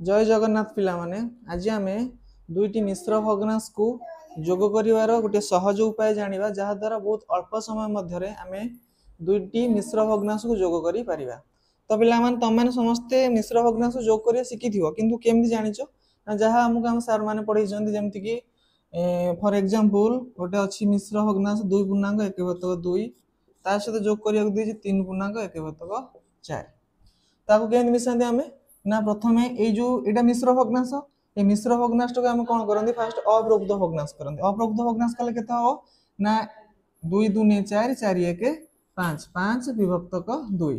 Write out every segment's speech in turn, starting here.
जय जगन्नाथ पिला माने आज आमे दुईटी मिश्र भग्नांश को जोग करिवार गोटे सहज उपाय जानिबा जहा द्वारा बहुत अल्प समय मध्यरे आमे दुईटी मिश्र भग्नांश को जोग करि परिबा। तो पिला माने तम माने समस्ते मिश्र भग्नांश जोग करिया शिखिथिबो किंतु केमि जानिचो ना जहा हमकु हम सर माने पढै जंती जेमति कि फॉर एग्जांपल गोटे अछि मिश्र भग्नांश 2 पूर्णांक 1/2 ता सहित जोग करिया दिछि 3 पूर्णांक 1/4 ताको केमि मिसांती आमे ना प्रथमे ए जो एटा मिश्र भग्नांश ए मिश्र भग्नांश को हम कोन करंती फास्ट अप्रकृत भग्नांश करंती। अप्रकृत भग्नांश कले केते हो ना 2 2 4 4 1 5 5 विभक्तक 2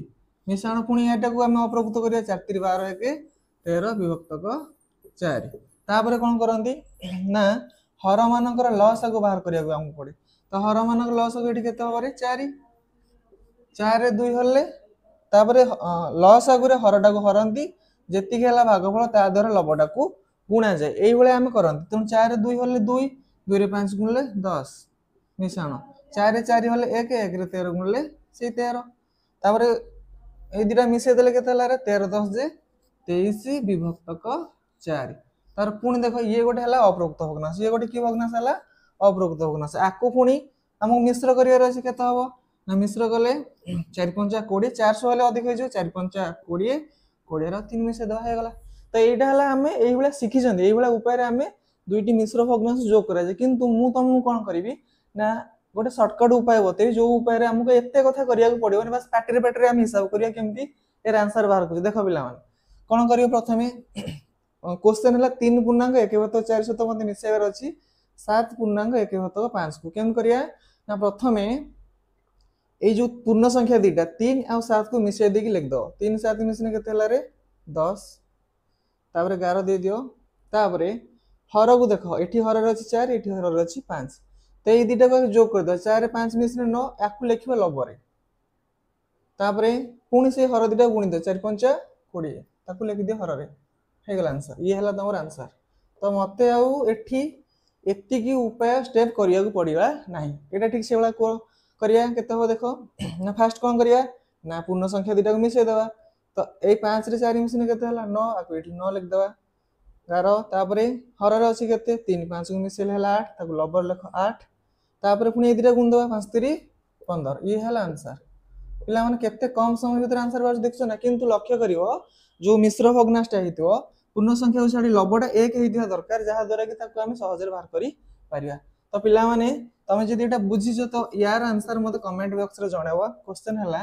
मिश्रण पुनी एटा को हम अप्रकृत करिया 4 3 12 1 13 विभक्तक 4 तापर कोन करंती ना हर मानकर लॉस को बाहर करिया को हमको पड़े। तो हर मानकर लॉस को एठी केते हो रे 4 4 रे 2 हले तापर लॉस आगुरे हरटा को हरंती जेति केला भागफल ता द्वारा लबटा को गुणा जाय एई भले हम करंती। त 4 रे 2 हले 2 2 रे 5 गुणले 10 मिश्रण 4 रे 4 हले 1 1 रे 13 गुणले से 13 तापर ए दिटा मिसे देले केते हला रे 13 10 जे 23 विभक्तक 4 तार पुणी देखो ये गोटे हला अप्रकृत भग्नांश ये गोटे की भग्नांश हला अप्रकृत भग्नांश आको पुणी हमको मिश्र करियार अछि केते हबो ना मिश्र कले 4 5 20 400 हले अधिक हो जो 4 5 20 20 रा 3 मिसे दवा हे गला। तो एटा हला हमें एही भला सिखि जंदी एही भला उपाय रे हमें दुईटी मिश्र भग्नांश जोग करा जे किंतु मु तुमको कोन करबी ना गोटे शॉर्टकट उपाय बते जो उपाय रे हमको एते कथा करिया को पड़िबो बस पाटरे हम हिसाब करिया केमती एर आंसर बाहर कर देखो पिला मान कोन करियो प्रथमे क्वेश्चन हला 3 पूर्णांक 1/4 सहित मते मिसेबार अछि 7 पूर्णांक 1/5 को केम करिया ना प्रथमे ए जो पूर्ण संख्या दीटा 3 और 7 को मिसे देकी लिख दो 3 7 मिसने केते हला रे 10 तापर 11 दे दियो तापर हर को देखो एठी हर रे अछि 4 एठी हर रे अछि 5 तो ए दीटा को जोग कर दो 4 रे 5 मिसने 9 याकू लिखिबो लबरे तापर पुनी से हर दीटा गुणी दो 4 5 20 ताकू लिखि दियो हर रे हे गेल आंसर ये हला तमर आंसर। तो मते आउ एठी एत्ती की उपाय स्टेप करिया को पड़िबा नाही एटा ठीक से वाला करिया केते हो देखो ना फास्ट कोन करिया ना पूर्ण संख्या दीटा को मिसे देबा तो ए 5 रे 4 मिसने केते हला 9 आको एठी 9 लिख देबा 11 तापरे हर रे अछि केते 3 5 को मिसेल हला 8 ताको लबर लिखो 8 तापरे पुनी ए दीटा गुण देबा 5 3 15 ये हला आंसर। पिला माने केते कम समय भीतर आंसर बाज देखछो ना किंतु लक्ष्य करिवो जो मिश्र भग्नांशटा हेतिवो पूर्ण संख्या को छाडी लबटा 1 हेतिया दरकार जहा द्वारा कि ताको हम सहज रे बाहर करि परिया। तो पिला माने तमे जदि एटा बुझिजो तो यार आंसर मते कमेंट बॉक्स रे जणावा। क्वेश्चन हला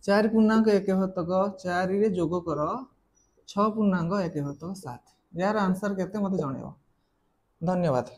4 पूर्णांक 1/4 रे जोग कर 6 पूर्णांक 1/7 यार आंसर केते मते जणावा। धन्यवाद।